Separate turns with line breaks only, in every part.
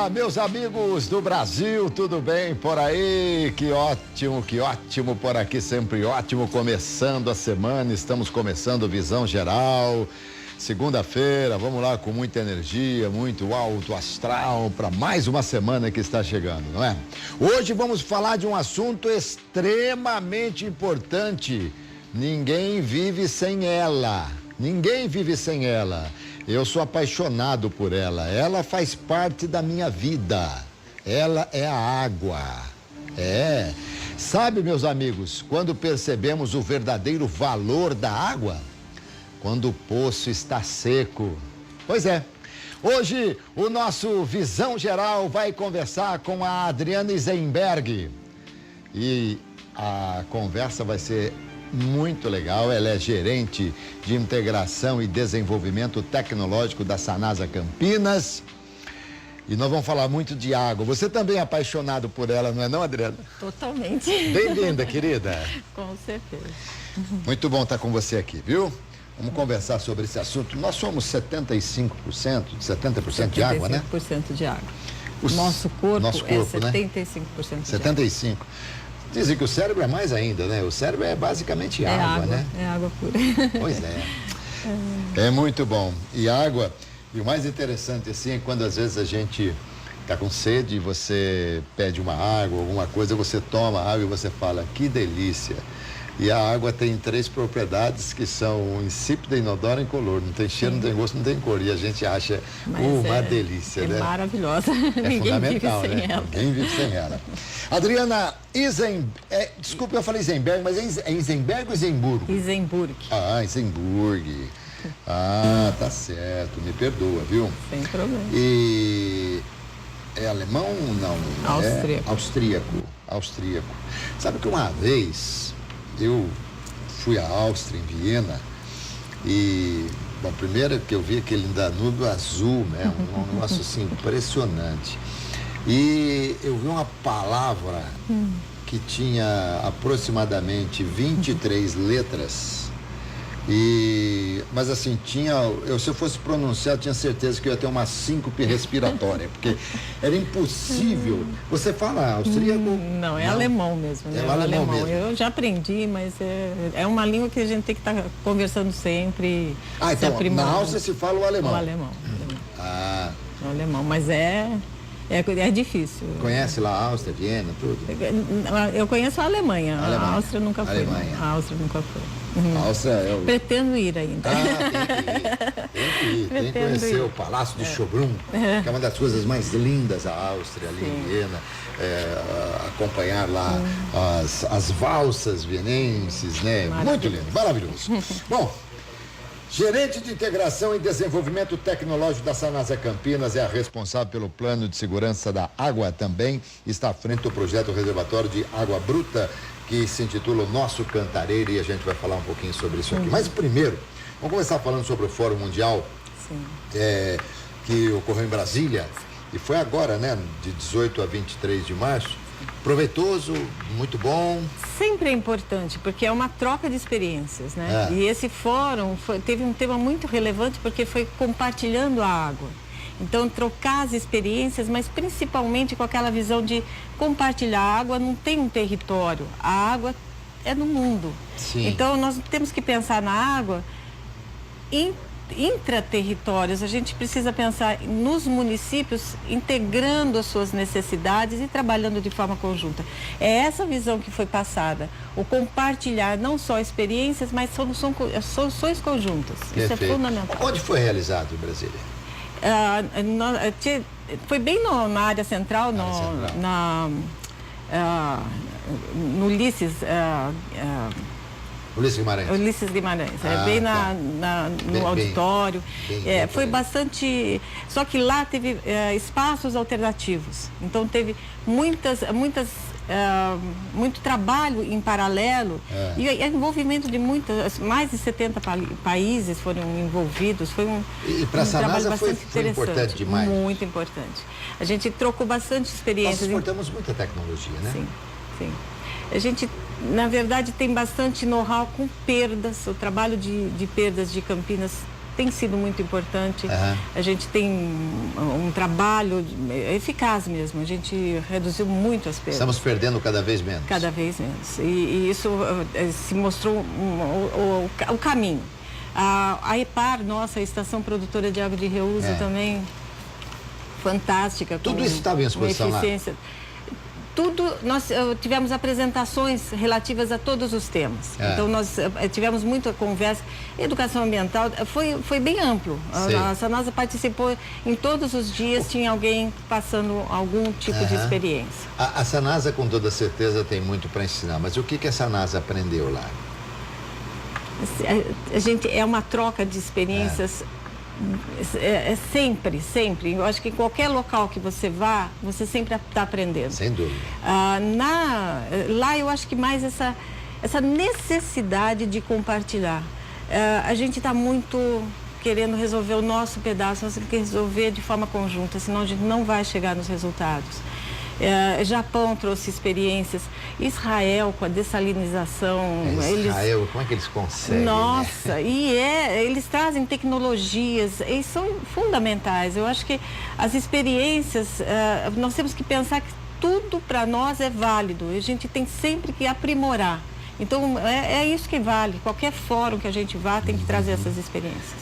Olá, meus amigos do Brasil, tudo bem por aí? Que ótimo por aqui, sempre ótimo. Começando a semana, estamos começando Visão Geral. Segunda-feira, vamos lá com muita energia, muito alto astral para mais uma semana que está chegando, não é? Hoje vamos falar de um assunto extremamente importante. Ninguém vive sem ela. Ninguém vive sem ela. Eu sou apaixonado por ela. Ela faz parte da minha vida. Ela é a água. Sabe, meus amigos, quando percebemos o verdadeiro valor da água? Quando o poço está seco. Pois é. Hoje, o nosso Visão Geral vai conversar com a Adriana Isenberg. E a conversa vai ser muito legal. Ela é gerente de integração e desenvolvimento tecnológico da Sanasa Campinas. E nós vamos falar muito de água. Você também é apaixonado por ela, não é não, Adriana?
Totalmente.
Bem-vinda, querida.
Com certeza.
Muito bom estar com você aqui, viu? Vamos conversar sobre esse assunto. Nós somos 75%, 70% de água, né?
75% de água. Nosso corpo é 75% de água.
75%. Dizem que o cérebro é mais ainda, né? O cérebro é basicamente água, né?
É água pura.
Pois é. É muito bom. E água, e o mais interessante assim é quando às vezes a gente está com sede e você pede uma água, alguma coisa, você toma água e você fala, que delícia. E a água tem 3 propriedades que são insípida, inodora e incolor. Não tem cheiro, não tem gosto, não tem cor. E a gente acha uma delícia, né?
É maravilhosa.
É
Ninguém vive sem ela.
Ninguém vive sem ela. Adriana desculpa, eu falei Isenberg, mas é Isenberg ou Isenburgo?
Isenburg.
Ah, Isenburg. Ah, tá certo. Me perdoa, viu?
Sem problema.
E é alemão? Não.
Austríaco.
É austríaco. Sabe que uma vez eu fui à Áustria, em Viena, e, bom, primeiro que eu vi aquele Danúbio azul, né? Um negócio assim impressionante. E eu vi uma palavra que tinha aproximadamente 23 letras. Mas assim, se eu fosse pronunciar, eu tinha certeza que eu ia ter uma síncope respiratória, porque era impossível. Você fala austríaco?
Não, é alemão mesmo. Né?
É alemão mesmo.
Eu já aprendi, mas é uma língua que a gente tem que estar conversando sempre.
Então, na Áustria se fala o alemão.
O alemão.
Ah.
O alemão, mas é difícil.
Conhece lá a Áustria, Viena, tudo?
Eu conheço a Alemanha. A Áustria nunca foi. A Áustria nunca foi.
A Áustria
Pretendo ir ainda.
Tem que conhecer o Palácio de Schönbrunn, que é uma das coisas mais lindas da Áustria, ali em Viena. Acompanhar lá as valsas vienenses, né? Muito lindo, maravilhoso. Bom, gerente de integração e desenvolvimento tecnológico da Sanasa Campinas, é a responsável pelo plano de segurança da água também, está à frente do projeto reservatório de água bruta, que se intitula O Nosso Cantareiro, e a gente vai falar um pouquinho sobre isso aqui. Mas primeiro, vamos começar falando sobre o Fórum Mundial, que ocorreu em Brasília, e foi agora, né, de 18 a 23 de março. Proveitoso, muito bom.
Sempre é importante, porque é uma troca de experiências, né? E esse fórum teve um tema muito relevante, porque foi compartilhando a água. Então, trocar as experiências, mas principalmente com aquela visão de compartilhar. A água não tem um território, a água é no mundo.
Sim.
Então, nós temos que pensar na água intraterritórios. A gente precisa pensar nos municípios integrando as suas necessidades e trabalhando de forma conjunta. É essa visão que foi passada, o compartilhar não só experiências, mas soluções conjuntas.
Perfeito.
Isso é fundamental.
Onde foi realizado em Brasília?
Foi bem na área central, no Ulisses.
Ulisses Guimarães.
Bem no auditório. Foi bastante. Só que lá teve espaços alternativos. Então teve muito trabalho em paralelo e envolvimento de mais de 70 países foram envolvidos. Foi
e para a Sanasa foi importante demais.
Muito importante. A gente trocou bastante experiências.
Nós exportamos muita tecnologia, né?
Sim. A gente, na verdade, tem bastante know-how com perdas. O trabalho de perdas de Campinas tem sido muito importante. A gente tem um trabalho eficaz mesmo. A gente reduziu muito as perdas.
Estamos perdendo cada vez menos.
Cada vez menos. E isso se mostrou o caminho. A EPAR, nossa, a Estação Produtora de Água de Reuso também, fantástica.
Tudo isso estava em exposição lá?
Tudo, nós tivemos apresentações relativas a todos os temas. Então, nós tivemos muita conversa. Educação ambiental foi bem amplo. A Sanasa participou em todos os dias, tinha alguém passando algum tipo de experiência.
A Sanasa, com toda certeza, tem muito para ensinar, mas o que a Sanasa aprendeu lá?
A gente, é uma troca de experiências. Sempre, sempre. Eu acho que em qualquer local que você vá, você sempre está aprendendo.
Sem dúvida.
Lá eu acho que mais essa necessidade de compartilhar. A gente está muito querendo resolver o nosso pedaço, nós temos que resolver de forma conjunta, senão a gente não vai chegar nos resultados. Japão trouxe experiências, Israel com a dessalinização.
Israel, como é que eles conseguem?
Nossa, né? Eles trazem tecnologias, eles são fundamentais. Eu acho que as experiências, nós temos que pensar que tudo para nós é válido, a gente tem sempre que aprimorar. Então, é isso que vale. Qualquer fórum que a gente vá tem que trazer essas experiências.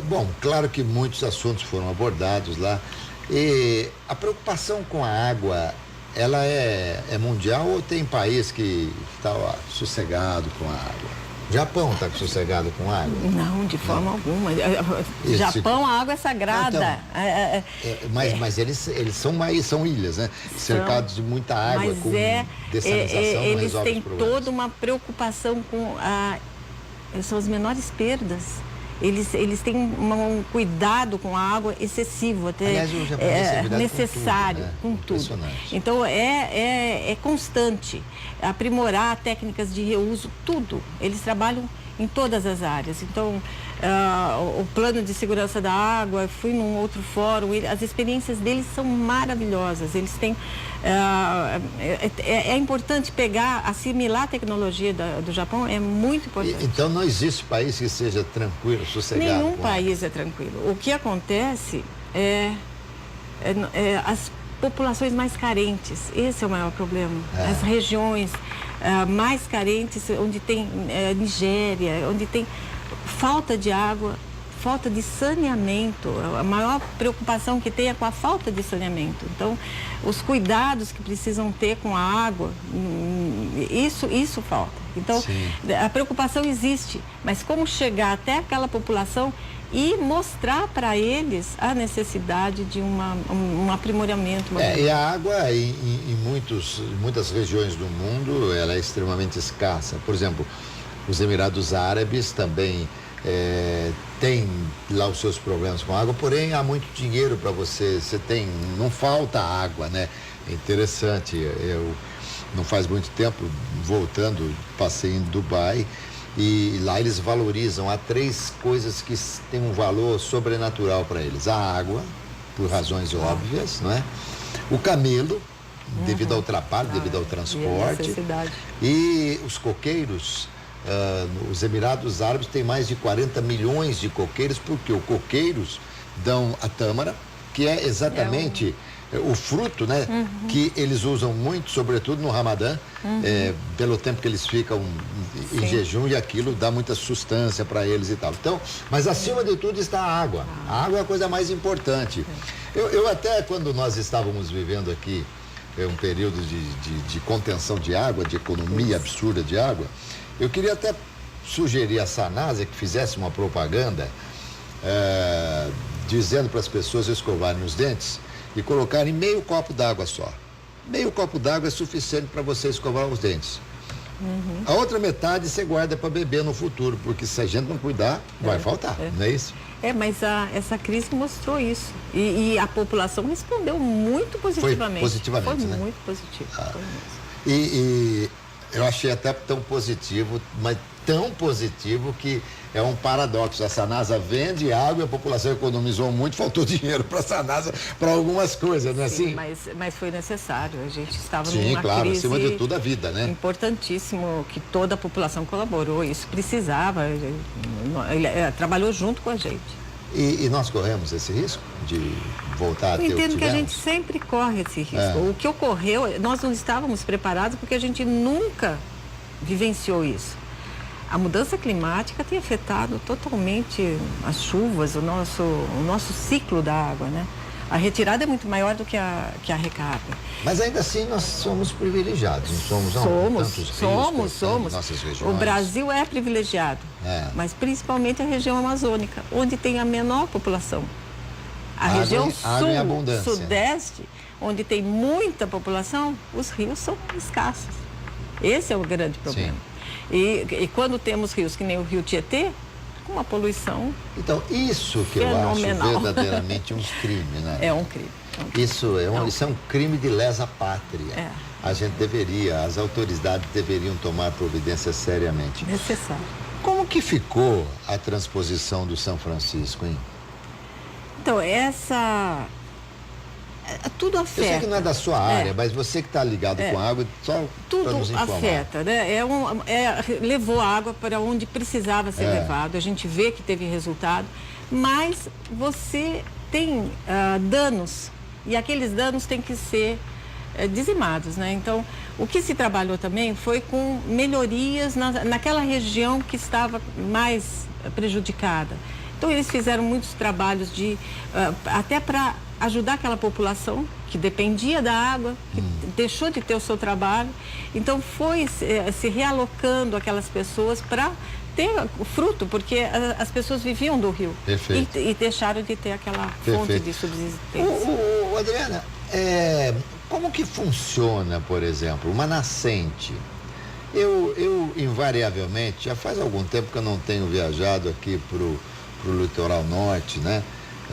Bom, claro que muitos assuntos foram abordados lá. E a preocupação com a água, ela é mundial ou tem país que está sossegado com a água? Japão está sossegado com a água?
Não, de forma alguma. Japão, a água é sagrada.
Mas eles são ilhas, né? Cercados de muita água, com dessalinização, não
eles
resolve
têm
os problemas.
toda uma preocupação com são as menores perdas. Eles têm um cuidado com a água excessivo, até necessário, com tudo. Então, é constante. Aprimorar técnicas de reuso, tudo. Eles trabalham em todas as áreas. Então, o plano de segurança da água, fui num outro fórum, as experiências deles são maravilhosas. Eles têm... é importante assimilar a tecnologia do Japão, é muito importante.
Então, não existe país que seja tranquilo, sossegado?
Nenhum país é tranquilo. O que acontece as populações mais carentes, esse é o maior problema. As regiões mais carentes, onde tem Nigéria, onde tem falta de água, falta de saneamento. A maior preocupação que tem é com a falta de saneamento. Então, os cuidados que precisam ter com a água, isso falta. Então, a preocupação existe, mas como chegar até aquela população e mostrar para eles a necessidade de um aprimoramento.
E a água, em muitas regiões do mundo, ela é extremamente escassa. Por exemplo, os Emirados Árabes também têm lá os seus problemas com água, porém há muito dinheiro para você não falta água, né? É interessante, eu não faz muito tempo, voltando, passei em Dubai, e lá eles valorizam, há 3 coisas que têm um valor sobrenatural para eles: a água, por razões óbvias, não é? O camelo, devido ao trabalho, devido ao transporte, e os coqueiros. Os Emirados Árabes têm mais de 40 milhões de coqueiros, porque os coqueiros dão a tâmara, que é exatamente o fruto, né? Que eles usam muito, sobretudo no Ramadã, pelo tempo que eles ficam em jejum, e aquilo dá muita sustância para eles e tal. Então, mas acima de tudo está a água. A água é a coisa mais importante. Eu até, quando nós estávamos vivendo aqui um período de contenção de água, de economia absurda de água, eu queria até sugerir à Sanasa que fizesse uma propaganda dizendo para as pessoas escovarem os dentes e colocarem meio copo d'água só. Meio copo d'água é suficiente para você escovar os dentes. A outra metade você guarda para beber no futuro, porque se a gente não cuidar, vai faltar, não é isso?
Mas essa crise mostrou isso. E a população respondeu muito positivamente.
Foi positivamente,
Foi
né?
muito positivo.
Eu achei até tão positivo, mas tão positivo que é um paradoxo. A Sanasa vende água e a população economizou muito, faltou dinheiro para a Sanasa para algumas coisas, não é assim?
Mas foi necessário. A gente estava
Sim,
numa
claro,
crise
acima de tudo a vida, né?
Importantíssimo que toda a população colaborou. Isso precisava. Ele trabalhou junto com a gente.
E nós corremos esse risco de voltar a ter o que tivemos?
Eu entendo que a gente sempre corre esse risco. O que ocorreu, nós não estávamos preparados porque a gente nunca vivenciou isso. A mudança climática tem afetado totalmente as chuvas, o nosso ciclo da água, né? A retirada é muito maior do que a recarga.
Mas ainda assim nós somos privilegiados, não somos?
Somos.
Nossas regiões.
O Brasil é privilegiado, mas principalmente a região amazônica, onde tem a menor população. A região sul, sudeste, onde tem muita população, os rios são escassos. Esse é o grande problema. Sim. E quando temos rios que nem o Rio Tietê, com uma poluição
então, isso que
fenomenal.
Eu acho verdadeiramente um crime, né?
É um crime.
Isso é um crime de lesa pátria. A gente as autoridades deveriam tomar providência seriamente.
Necessário.
Como que ficou a transposição do São Francisco, hein?
Então, tudo afeta.
Eu sei que não é da sua área, mas você que está ligado com a água, só para nos informar.
Tudo afeta, né? Levou a água para onde precisava ser levado, a gente vê que teve resultado, mas você tem danos, e aqueles danos têm que ser dizimados, né? Então, o que se trabalhou também foi com melhorias naquela região que estava mais prejudicada. Então, eles fizeram muitos trabalhos até para ajudar aquela população que dependia da água, que deixou de ter o seu trabalho. Então, foi se realocando aquelas pessoas para ter o fruto, porque as pessoas viviam do rio.
Perfeito.
E deixaram de ter aquela fonte de subsistência.
Adriana, como que funciona, por exemplo, uma nascente? Eu invariavelmente, já faz algum tempo que eu não tenho viajado aqui para o litoral norte, né?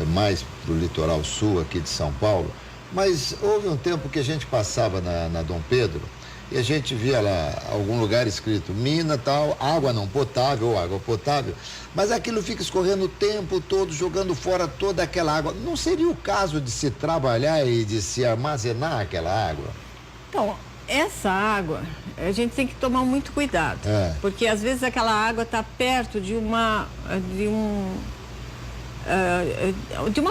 Mais para o litoral sul aqui de São Paulo, mas houve um tempo que a gente passava na Dom Pedro e a gente via lá algum lugar escrito mina tal, água não potável ou água potável, mas aquilo fica escorrendo o tempo todo, jogando fora toda aquela água. Não seria o caso de se trabalhar e de se armazenar aquela água?
Então, essa água, a gente tem que tomar muito cuidado, porque às vezes aquela água está perto de uma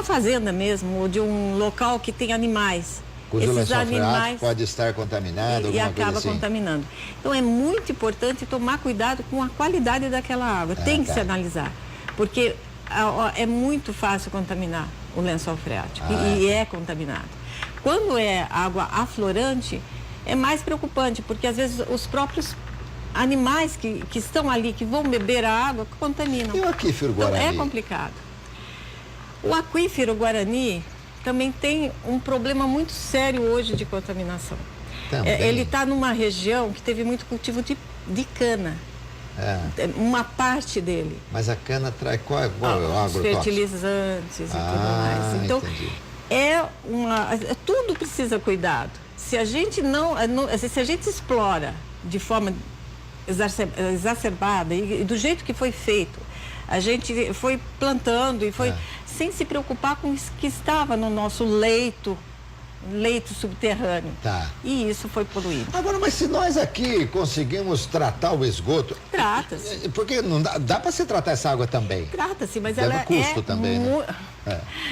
fazenda mesmo, ou de um local que tem animais.
Esses animais pode estar contaminado
e acaba contaminando. Então é muito importante tomar cuidado com a qualidade daquela água. Tem que se analisar, porque é muito fácil contaminar o lençol freático e é contaminado. Quando é água aflorante, é mais preocupante, porque às vezes os próprios animais que estão ali, que vão beber a água, contaminam.
E o aquífero Guarani?
Então é complicado. O aquífero Guarani também tem um problema muito sério hoje de contaminação. Ele está numa região que teve muito cultivo de cana. Uma parte dele.
Mas a cana traz qual é o agrotóxico?
Fertilizantes e tudo mais. Então, tudo precisa cuidado. Se a gente se a gente explora de forma exacerbada e do jeito que foi feito, a gente foi plantando e foi sem se preocupar com o que estava no nosso leito subterrâneo. E isso foi poluído.
Agora, mas se nós aqui conseguimos tratar o esgoto...
Trata-se.
Porque não dá para se tratar essa água também.
Trata-se, mas
ela custo também, né?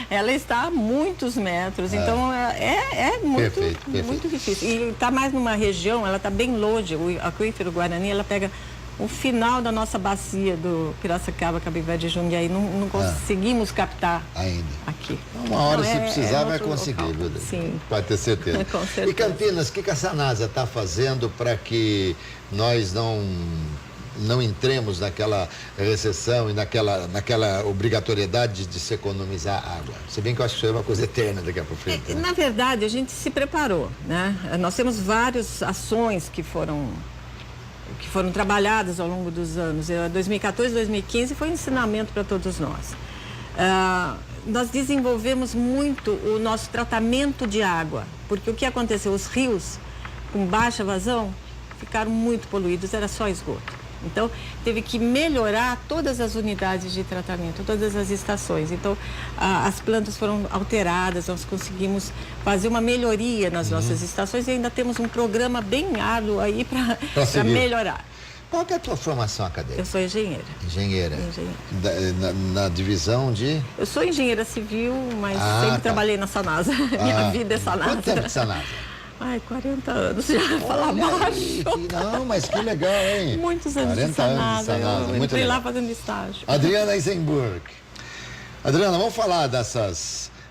Ela está a muitos metros, então é muito, perfeito. Muito difícil. E está mais numa região, ela está bem longe, o aquífero Guarani, ela pega o final da nossa bacia do Piracicaba, Cabiverde e Jundiaí, não conseguimos captar
ainda
aqui.
Uma hora, se precisar, vai conseguir, viu?
Sim.
Pode ter certeza.
Com certeza.
E Campinas, o que a Sanasa está fazendo para que nós não entremos naquela recessão e naquela obrigatoriedade de se economizar água? Se bem que eu acho que isso é uma coisa eterna daqui a pouco. Né?
Na verdade, a gente se preparou, né? Nós temos várias ações que foram trabalhadas ao longo dos anos. 2014, 2015 foi um ensinamento para todos nós. Nós desenvolvemos muito o nosso tratamento de água, porque o que aconteceu? Os rios com baixa vazão ficaram muito poluídos, era só esgoto. Então, teve que melhorar todas as unidades de tratamento, todas as estações. Então, as plantas foram alteradas, nós conseguimos fazer uma melhoria nas nossas estações e ainda temos um programa bem árduo aí para melhorar.
Qual que é a tua formação acadêmica?
Eu sou engenheira.
Engenheira? Na divisão de?
Eu sou engenheira civil, mas sempre trabalhei na Sanasa. Minha vida é Sanasa.
Quanto tempo de Sanasa?
Ai, 40 anos já, falar baixo.
Não, mas que legal, hein?
Muitos anos de Sanasa. Eu entrei lá fazendo estágio.
Adriana Eisenburg. Adriana, vamos falar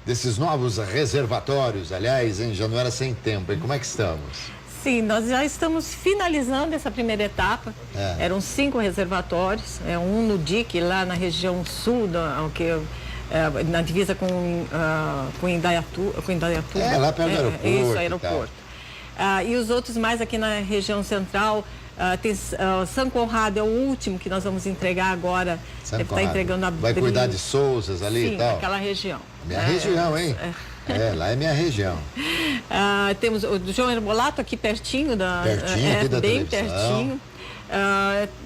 desses novos reservatórios. Aliás, hein, já não era sem tempo. E como é que estamos?
Sim, nós já estamos finalizando essa primeira etapa. Eram 5 reservatórios. Um no Dique, lá na região sul, na divisa com Indaiatuba.
Lá perto do aeroporto.
Isso, aeroporto. E os outros mais aqui na região central. Tem São Conrado, é o último que nós vamos entregar agora. Deve estar entregando a
Vai cuidar de Souzas ali e tal?
Sim, aquela região.
Minha região, hein? Lá é minha região.
Temos o do João Herbolato aqui pertinho
aqui da
bem
televisão.
pertinho.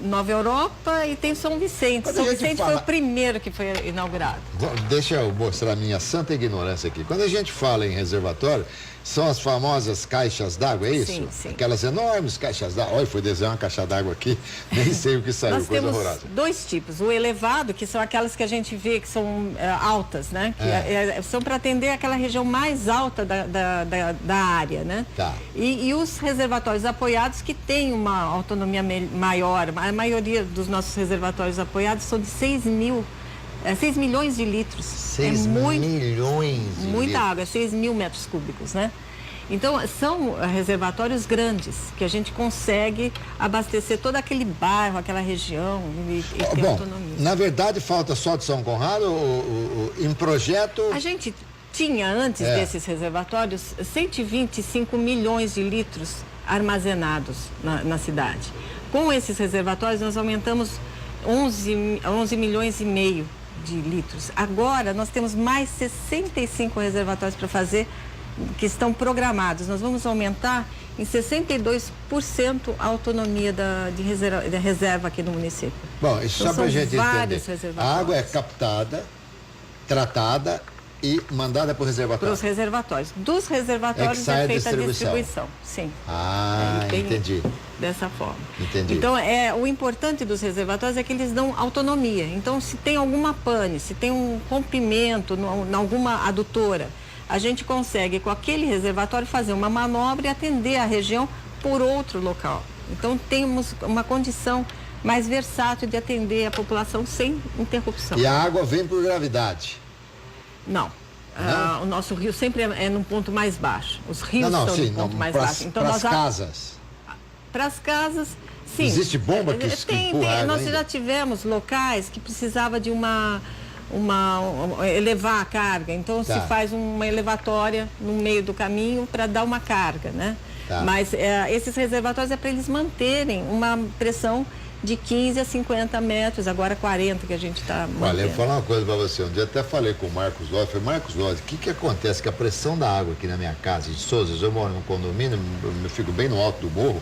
Nova Europa e tem São Vicente. São Vicente foi o primeiro que foi inaugurado.
Deixa eu mostrar a minha santa ignorância aqui. Quando a gente fala em reservatório, são as famosas caixas d'água, é isso?
Sim, sim.
Aquelas enormes caixas d'água. Olha, fui desenhar uma caixa d'água aqui, nem sei o que saiu,
Nós
coisa
temos
horrorosa.
2 tipos. O elevado, que são aquelas que a gente vê que são altas, né? Que são para atender aquela região mais alta da área, né?
Tá.
E os reservatórios apoiados que têm uma autonomia maior. A maioria dos nossos reservatórios apoiados são de 6 milhões de litros.
6 milhões de
muita
litros.
água, 6 mil metros cúbicos, né? Então, são reservatórios grandes, que a gente consegue abastecer todo aquele bairro, aquela região e ter autonomia.
Na verdade, falta só de São Conrado, em projeto...
A gente tinha, antes desses reservatórios, 125 milhões de litros armazenados na cidade. Com esses reservatórios, nós aumentamos 11 milhões e meio de litros. Agora, nós temos mais 65 reservatórios para fazer, que estão programados. Nós vamos aumentar em 62% a autonomia da reserva aqui no município.
Bom, isso
então,
só para a gente entender. A água é captada, tratada e mandada para o reservatório.
Para os reservatórios. Dos reservatórios é feita a distribuição. Sim.
Entendi.
Dessa forma.
Entendi.
Então, o importante dos reservatórios é que eles dão autonomia. Então, se tem alguma pane, se tem um rompimento em alguma adutora, a gente consegue, com aquele reservatório, fazer uma manobra e atender a região por outro local. Então, temos uma condição mais versátil de atender a população sem interrupção.
E a água vem por gravidade?
Não. O nosso rio sempre é num ponto mais baixo. Os rios estão num ponto mais baixo. Então,
para as casas?
Para as casas, sim.
Existe bomba que empurra água
nós
ainda?
já tivemos locais que precisava de elevar a carga. Então, se faz uma elevatória no meio do caminho para dar uma carga, né? Mas esses reservatórios é para eles manterem uma pressão de 15 a 50 metros, agora 40 que a gente está mantendo.
Olha, eu vou falar uma coisa para você. Um dia até falei com o Marcos Lóz. Falei, Marcos Lóz, o que acontece? Que a pressão da água aqui na minha casa de Souzas, eu moro num condomínio, eu fico bem no alto do morro,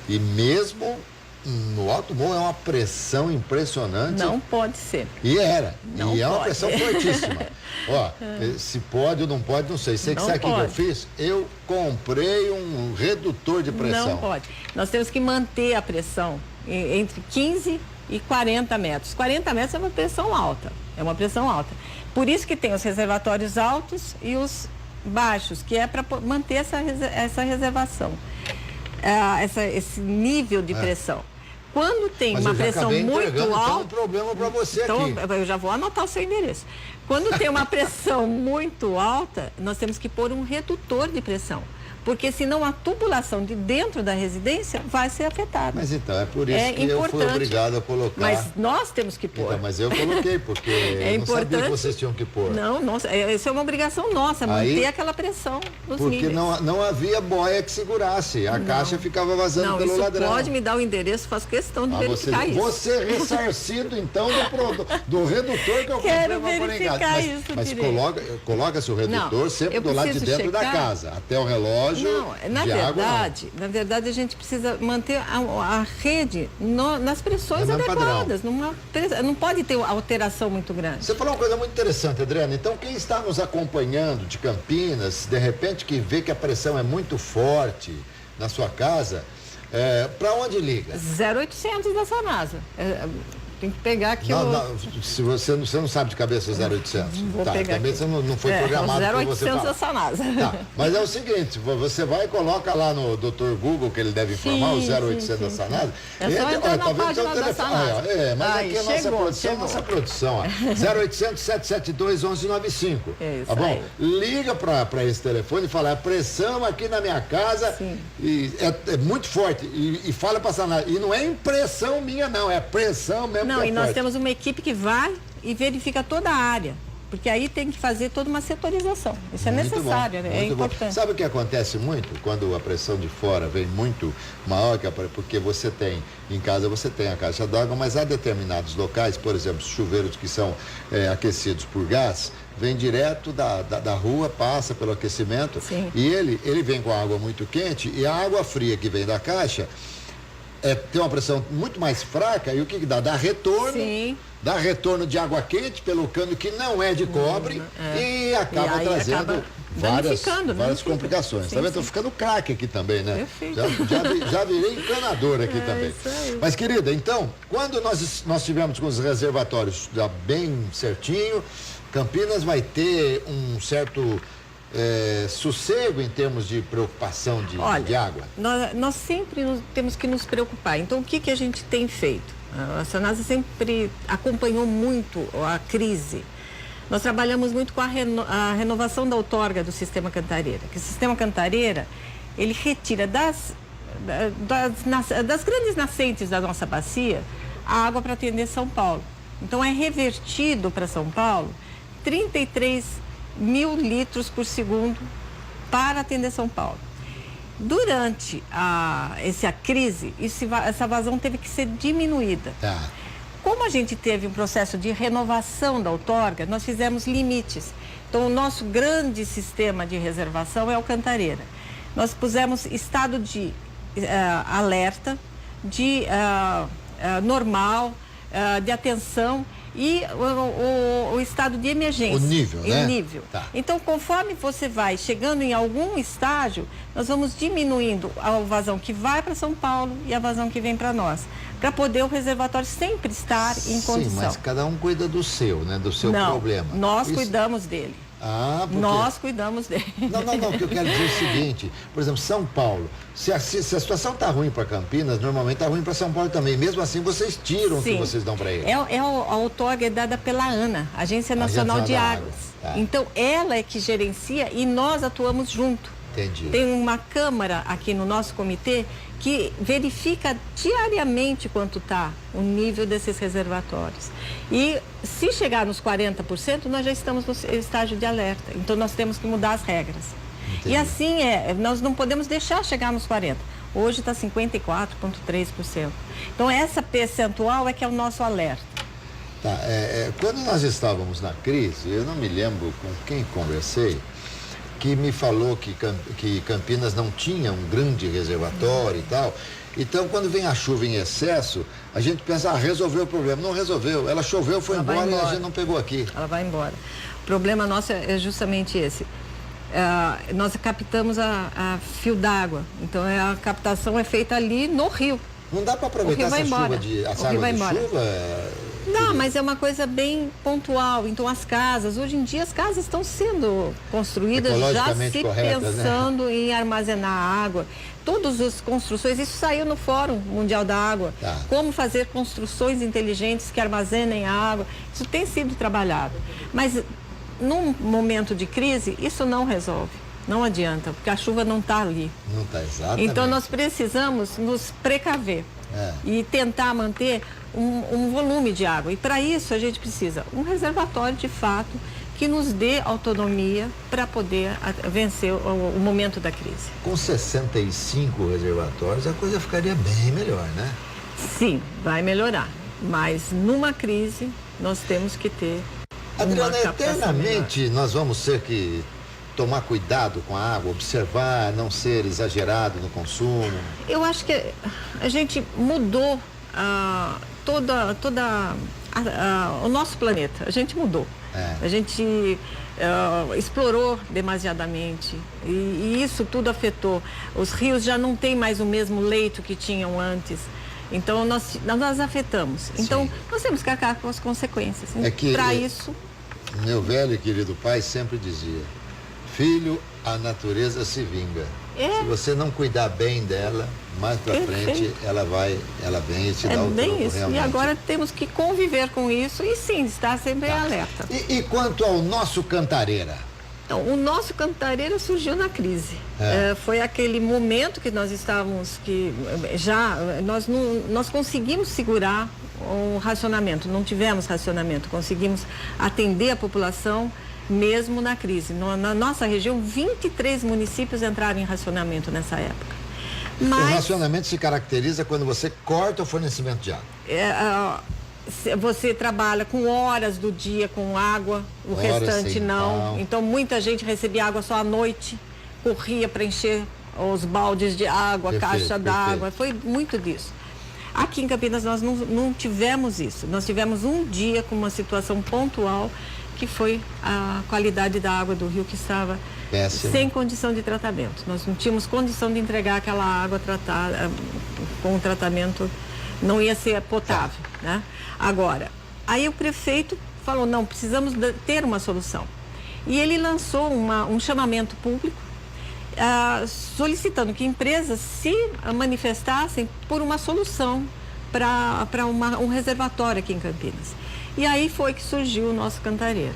e mesmo no alto morro é uma pressão impressionante.
Não pode ser.
E era.
Não
e é uma
pode.
pressão fortíssima. Ó, se pode ou não pode, não sei. Você que sabe o que eu fiz? Eu comprei um redutor de pressão.
Não pode. Nós temos que manter a pressão entre 15 e 40 metros. 40 metros é uma pressão alta. É uma pressão alta. Por isso que tem os reservatórios altos e os baixos, que é para manter essa reservação. Esse nível de pressão. Quando tem uma pressão muito alta...
Então, um problema para você aqui.
Então, eu já vou anotar o seu endereço. Quando tem uma pressão muito alta, nós temos que pôr um redutor de pressão. Porque senão a tubulação de dentro da residência vai ser afetada.
Mas então, é por isso que eu fui obrigado a colocar.
Mas nós temos que pôr.
Então, mas eu coloquei, porque eu não sabia que vocês tinham que pôr.
Não, isso é uma obrigação nossa, manter aquela pressão nos níveis.
Porque não havia boia que segurasse, a caixa ficava vazando pelo ladrão.
Pode me dar o endereço, faço questão de verificar isso.
Você ressarcido, então, do redutor que eu comprei para pôr em casa. Mas coloca-se o redutor sempre do lado de dentro da casa, até o relógio.
Não, na verdade a gente precisa manter a rede nas pressões adequadas. Não pode ter alteração muito grande.
Você falou uma coisa muito interessante, Adriana. Então, quem está nos acompanhando de Campinas, de repente que vê que a pressão é muito forte na sua casa, para onde liga?
0800 da Sanasa. Tem que pegar aqui
se você não sabe de cabeça o 0800.
Vou pegar
também
aqui.
Você não foi programado para você falar.
0800 da Sanasa.
Tá, mas é o seguinte, você vai e coloca lá no Dr. Google, que ele deve informar, o 0800 da Sanasa.
É só entrar na página da Sanasa.
Mas aqui é nossa produção. 0800 772 1195. Tá bom? Aí. Liga para esse telefone e fala, a pressão aqui na minha casa é muito forte. E fala para a Sanasa. E não é impressão minha, não, é pressão mesmo.
Não, e nós temos uma equipe que vai e verifica toda a área, porque aí tem que fazer toda uma setorização. Isso é necessário, é importante.
Sabe o que acontece muito quando a pressão de fora vem muito maior, porque você tem, em casa você tem a caixa d'água, mas há determinados locais, por exemplo, chuveiros que são aquecidos por gás, vem direto da rua, passa pelo aquecimento.
Sim.
E ele vem com a água muito quente e a água fria que vem da caixa tem uma pressão muito mais fraca e o que dá? Dá retorno.
Sim.
Dá retorno de água quente pelo cano que não é de cobre e acaba trazendo várias complicações. Sim, tá vendo? Estou ficando craque aqui também, né? Já virei encanador aqui também. Mas, querida, então, quando nós tivemos com os reservatórios já bem certinho, Campinas vai ter um certo sossego em termos de preocupação de água?
Nós sempre temos que nos preocupar. Então, o que a gente tem feito? A Sanasa sempre acompanhou muito a crise. Nós trabalhamos muito com a renovação da outorga do Sistema Cantareira. Que o Sistema Cantareira, ele retira das grandes nascentes da nossa bacia a água para atender São Paulo. Então, é revertido para São Paulo 33 mil litros por segundo para atender São Paulo. Durante essa crise, essa vazão teve que ser diminuída.
Tá.
Como a gente teve um processo de renovação da outorga, nós fizemos limites. Então, o nosso grande sistema de reservação é o Cantareira. Nós pusemos estado de alerta, de normal, de atenção e o estado de emergência.
O nível, né?
O nível.
Tá.
Então, conforme você vai chegando em algum estágio, nós vamos diminuindo a vazão que vai para São Paulo e a vazão que vem para nós, para poder o reservatório sempre estar em condição.
Sim, mas cada um cuida do seu, né? Do seu problema.
Nós cuidamos dele.
Porque...
Nós cuidamos dele.
Não, o que eu quero dizer é o seguinte, por exemplo, São Paulo, se a situação está ruim para Campinas, normalmente está ruim para São Paulo também, mesmo assim vocês tiram o que vocês dão para ele.
A outorga é dada pela ANA, Agência Nacional de Águas. Tá. Então, ela é que gerencia e nós atuamos junto.
Entendi.
Tem uma câmara aqui no nosso comitê que verifica diariamente quanto está o nível desses reservatórios. E se chegar nos 40%, nós já estamos no estágio de alerta. Então, nós temos que mudar as regras. Entendi. E assim nós não podemos deixar chegar nos 40%. Hoje está 54,3%. Então, essa percentual é que é o nosso alerta.
Tá, quando nós estávamos na crise, eu não me lembro com quem conversei, que me falou que Campinas não tinha um grande reservatório e tal. Então, quando vem a chuva em excesso, a gente pensa, resolveu o problema. Não resolveu. Ela choveu, foi embora e a gente não pegou aqui.
Ela vai embora. O problema nosso é justamente esse. Nós captamos a fio d'água. Então, a captação é feita ali no rio.
Não dá para aproveitar essa água de chuva?
Não, mas é uma coisa bem pontual. Então, hoje em dia as casas estão sendo construídas já se pensando, né, em armazenar água. Todas as construções, isso saiu no Fórum Mundial da Água.
Tá.
Como fazer construções inteligentes que armazenem a água. Isso tem sido trabalhado. Mas, num momento de crise, isso não resolve. Não adianta, porque a chuva não está ali.
Não está, exatamente.
Então, nós precisamos nos precaver e tentar manter um volume de água. E para isso a gente precisa um reservatório de fato que nos dê autonomia para poder vencer o momento da crise.
Com 65 reservatórios a coisa ficaria bem melhor, né?
Sim, vai melhorar. Mas numa crise nós temos que ter
Adriana, eternamente nós vamos ter que tomar cuidado com a água, observar, não ser exagerado no consumo?
Eu acho que a gente mudou o nosso planeta, a gente mudou. A gente explorou demasiadamente e isso tudo afetou. Os rios já não têm mais o mesmo leito que tinham antes. Então, nós afetamos. Então, nós temos que arcar com as consequências. Para isso...
Meu velho e querido pai sempre dizia: filho, a natureza se vinga. Se você não cuidar bem dela, mais pra frente ela vem e te dá o troco
isso.
realmente.
E agora temos que conviver com isso e sim, estar sempre alerta.
E quanto ao nosso Cantareira?
Então, o nosso Cantareira surgiu na crise. Foi aquele momento que nós estávamos, nós conseguimos segurar o racionamento, não tivemos racionamento, conseguimos atender a população mesmo na crise. Na nossa região, 23 municípios entraram em racionamento nessa época.
O racionamento se caracteriza quando você corta o fornecimento de água. Você trabalha com horas do dia com água, o restante não. Então, muita gente recebia água só à noite, corria para encher os baldes de água, caixa d'água, foi muito disso. Aqui em Campinas nós não tivemos isso, nós tivemos um dia com uma situação pontual, que foi a qualidade da água do rio que estava sem condição de tratamento. Nós não tínhamos condição de entregar aquela água tratada, com o tratamento não ia ser potável, né? Agora, aí o prefeito falou, não, precisamos ter uma solução. E ele lançou um chamamento público, solicitando que empresas se manifestassem por uma solução para um reservatório aqui em Campinas. E aí foi que surgiu o nosso Cantareira,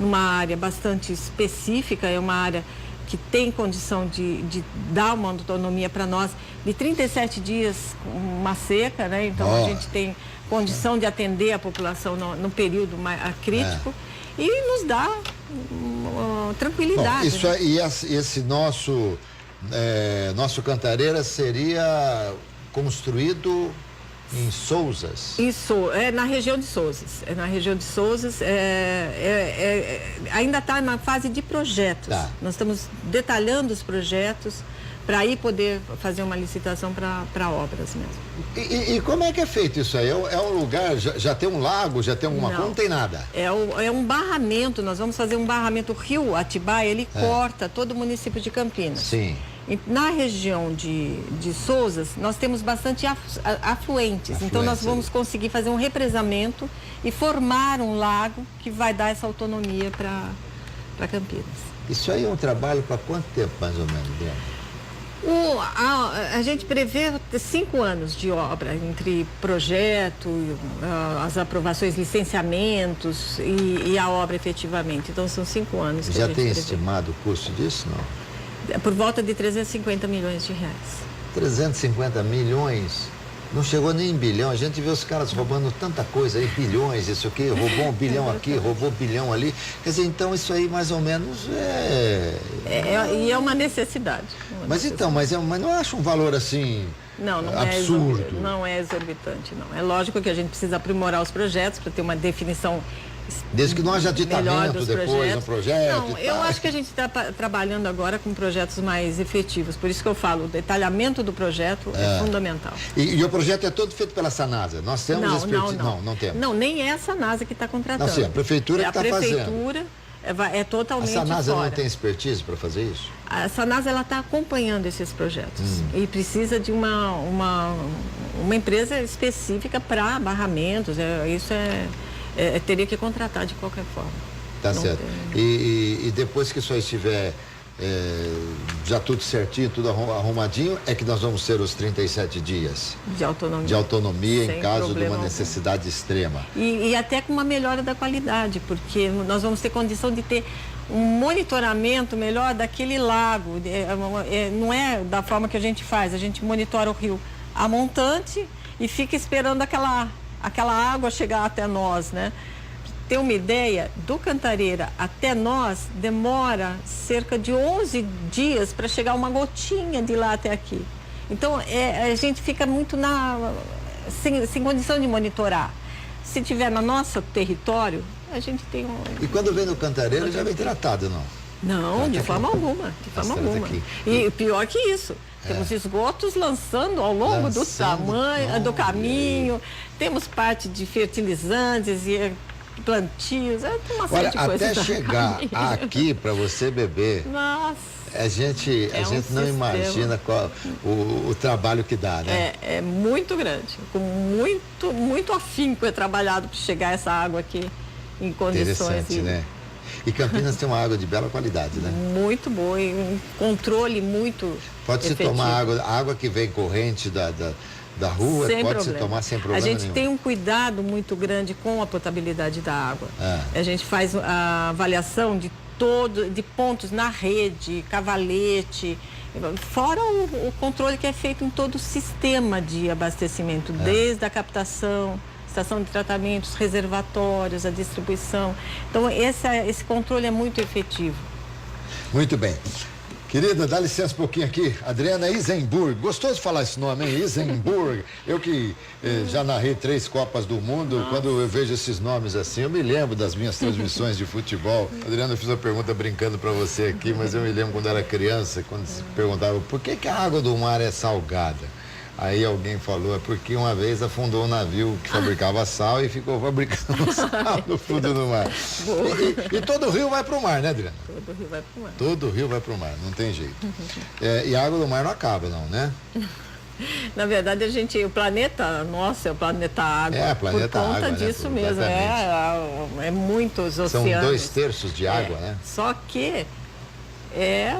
numa área bastante específica, é uma área que tem condição de dar uma autonomia para nós de 37 dias, uma seca, né? Então a gente tem condição de atender a população no período mais crítico e nos dá tranquilidade. Bom, isso e esse nosso Cantareira seria construído em Sousas?
Isso, na região de Sousas. Ainda está na fase de projetos. Nós estamos detalhando os projetos para aí poder fazer uma licitação para obras mesmo.
E como é que é feito isso aí? É um lugar, já tem um lago, já tem alguma coisa? Não tem nada.
É um barramento, nós vamos fazer um barramento. O rio Atibaia, ele corta todo o município de Campinas.
Sim.
Na região de Sousas, nós temos bastante afluentes, então nós vamos conseguir fazer um represamento e formar um lago que vai dar essa autonomia para Campinas.
Isso aí é um trabalho para quanto tempo, mais ou menos, Diana?
A gente prevê 5 anos de obra, entre projeto, as aprovações, licenciamentos e a obra efetivamente. Então, são 5 anos que
já
a gente
tem
prevê.
estimado o custo disso, não?
Por volta de 350 milhões de reais.
350 milhões? Não chegou nem em bilhão. A gente vê os caras roubando tanta coisa aí, bilhões, isso aqui, roubou um bilhão aqui, roubou um bilhão ali. Quer dizer, então isso aí mais ou menos
e é uma necessidade.
Mas não acho um valor assim absurdo.
Não é exorbitante, não. É lógico que a gente precisa aprimorar os projetos para ter uma definição.
Desde que não haja aditamento depois no projeto.
Não, eu acho que a gente está trabalhando agora com projetos mais efetivos. Por isso que eu falo, o detalhamento do projeto é fundamental.
E o projeto é todo feito pela Sanasa? Nós temos expertise? Não temos.
Não, nem é a Sanasa que está contratando.
Não, sim, a prefeitura que está fazendo.
A prefeitura é totalmente
fora. A Sanasa
fora.
não tem expertise para fazer isso?
A Sanasa está acompanhando esses projetos e precisa de uma empresa específica para barramentos. Teria que contratar de qualquer forma.
Tá certo. E depois que isso aí estiver já tudo certinho, tudo arrumadinho, é que nós vamos ter os 37 dias de autonomia em caso de uma necessidade extrema.
E até com uma melhora da qualidade, porque nós vamos ter condição de ter um monitoramento melhor daquele lago. Não é da forma que a gente faz, a gente monitora o rio a montante e fica esperando aquela água chegar até nós, né? Ter uma ideia, do Cantareira até nós demora cerca de 11 dias para chegar uma gotinha de lá até aqui. Então, a gente fica muito sem condição de monitorar. Se tiver no nosso território, a gente tem
E quando vem no Cantareira, já vem tratado, não?
Não, de forma alguma, de forma alguma. E pior que isso, temos esgotos lançando ao longo do tamanho, do caminho, temos parte de fertilizantes e plantios, uma série de coisas.
Até chegar aqui para você beber.
Nossa.
A gente não imagina qual o trabalho que dá, né?
É muito grande, com muito afinco é trabalhado para chegar essa água aqui em condições.
Interessante, né? E Campinas tem uma água de bela qualidade, né?
Muito boa e um controle muito
Pode-se tomar água que vem corrente da rua, pode-se tomar sem problema nenhum.
A gente tem um cuidado muito grande com a potabilidade da água. A gente faz a avaliação de pontos na rede, cavalete, fora o controle que é feito em todo o sistema de abastecimento, desde a captação, estação de tratamentos, reservatórios, a distribuição. Então, esse controle é muito efetivo.
Muito bem. Querida, dá licença um pouquinho aqui. Adriana Isenburg. Gostoso de falar esse nome, hein? Isenburg. Eu que já narrei 3 Copas do Mundo, quando eu vejo esses nomes assim, eu me lembro das minhas transmissões de futebol. Adriana, eu fiz uma pergunta brincando para você aqui, mas eu me lembro quando era criança, quando se perguntava por que a água do mar é salgada. Aí alguém falou, é porque uma vez afundou um navio que fabricava sal e ficou fabricando sal no fundo do mar. E todo rio vai para o mar, né, Adriana?
Todo rio vai para o mar.
Todo rio vai para o mar, não tem jeito. E a água do mar não acaba, não, né?
Na verdade, o planeta nosso é o planeta água.
Planeta
por conta
água,
disso
né?
mesmo. É muitos oceanos.
São 2/3 de água, né?
Só que é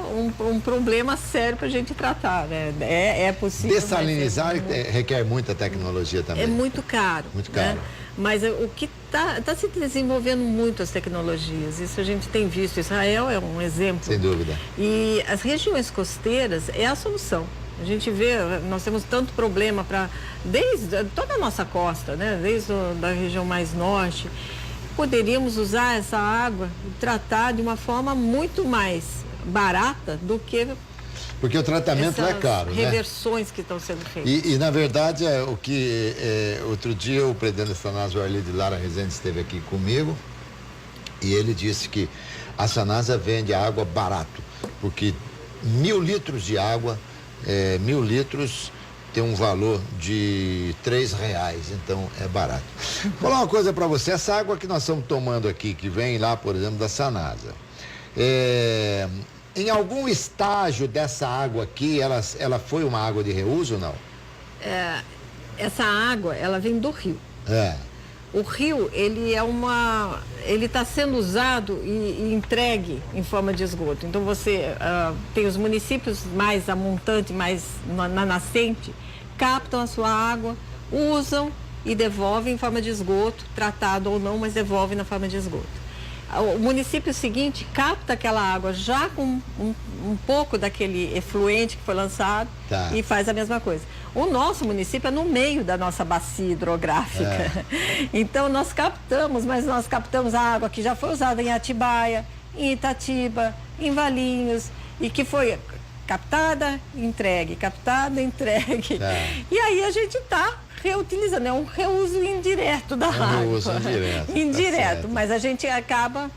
um problema sério para a gente tratar, né? É possível.
Dessalinizar requer muita tecnologia também.
É muito caro.
Muito caro.
Né? Mas o que tá se desenvolvendo muito as tecnologias. Isso a gente tem visto. Israel é um exemplo.
Sem dúvida.
E as regiões costeiras é a solução. A gente vê, nós temos tanto problema desde toda a nossa costa, né? Desde da região mais norte. Poderíamos usar essa água e tratar de uma forma muito mais barata do que
porque o tratamento é caro, né?
Reversões que estão sendo feitas.
E na verdade outro dia o presidente da Sanasa, Arlidio Lara Rezende, esteve aqui comigo e ele disse que a Sanasa vende água barato, porque 1.000 litros de água, 1.000 litros tem um valor de R$3, então é barato. Vou falar uma coisa para você, essa água que nós estamos tomando aqui, que vem lá, por exemplo, da Sanasa, em algum estágio dessa água aqui, ela foi uma água de reuso ou não?
Essa água, ela vem do rio. O rio, ele está sendo usado e entregue em forma de esgoto. Então você tem os municípios mais a montante, mais na nascente, captam a sua água, usam e devolvem em forma de esgoto, tratado ou não, mas devolvem na forma de esgoto. O município seguinte capta aquela água já com um pouco daquele efluente que foi lançado e faz a mesma coisa. O nosso município é no meio da nossa bacia hidrográfica. Então nós captamos, mas nós captamos a água que já foi usada em Atibaia, em Itatiba, em Valinhos e que foi captada, entregue, captada, entregue. E aí a gente está reutilizando, é um reuso indireto da água.
Reuso
indireto, mas a gente acaba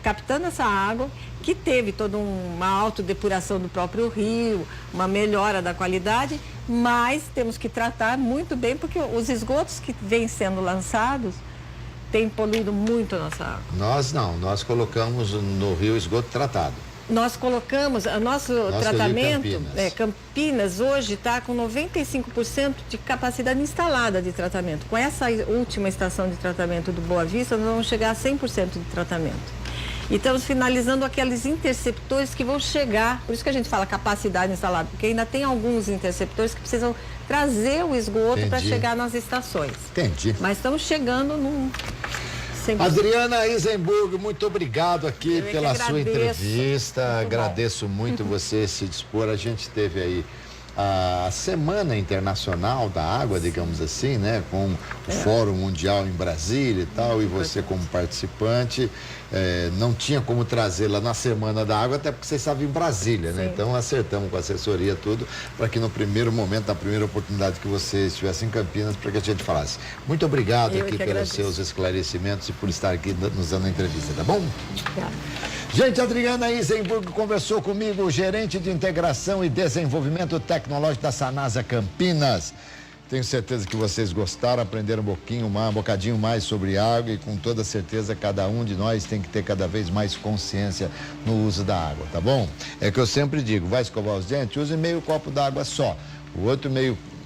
captando essa água que teve toda uma autodepuração do próprio rio, uma melhora da qualidade, mas temos que tratar muito bem porque os esgotos que vêm sendo lançados têm poluído muito a nossa água.
Nós colocamos no rio esgoto tratado.
Nós colocamos, o nosso tratamento, Campinas hoje está com 95% de capacidade instalada de tratamento. Com essa última estação de tratamento do Boa Vista, nós vamos chegar a 100% de tratamento. E estamos finalizando aqueles interceptores que vão chegar, por isso que a gente fala capacidade instalada, porque ainda tem alguns interceptores que precisam trazer o esgoto para chegar nas estações.
Entendi.
Mas estamos chegando num...
Adriana Isenburg, muito obrigado aqui pela sua entrevista. Agradeço muito você se dispor. A gente teve aí a Semana Internacional da Água, digamos assim, né? Com o Fórum Mundial em Brasília e tal, e você como participante, não tinha como trazê-la na Semana da Água, até porque você estava em Brasília, né? Então acertamos com a assessoria tudo, para que no primeiro momento, na primeira oportunidade que você estivesse em Campinas, para que a gente falasse. Muito obrigado aqui pelos seus esclarecimentos e por estar aqui nos dando a entrevista, tá bom?
Obrigada.
Gente, Adriana Isenburg conversou comigo, gerente de integração e desenvolvimento tecnológico da Sanasa Campinas. Tenho certeza que vocês gostaram, aprenderam um bocadinho mais sobre água e com toda certeza cada um de nós tem que ter cada vez mais consciência no uso da água, tá bom? É que eu sempre digo, vai escovar os dentes, use meio copo d'água só.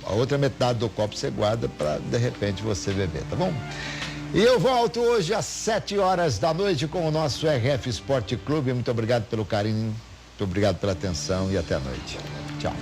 A outra metade do copo você guarda para de repente você beber, tá bom? E eu volto hoje às 7h da noite com o nosso RF Esporte Clube. Muito obrigado pelo carinho, muito obrigado pela atenção e até a noite. Tchau.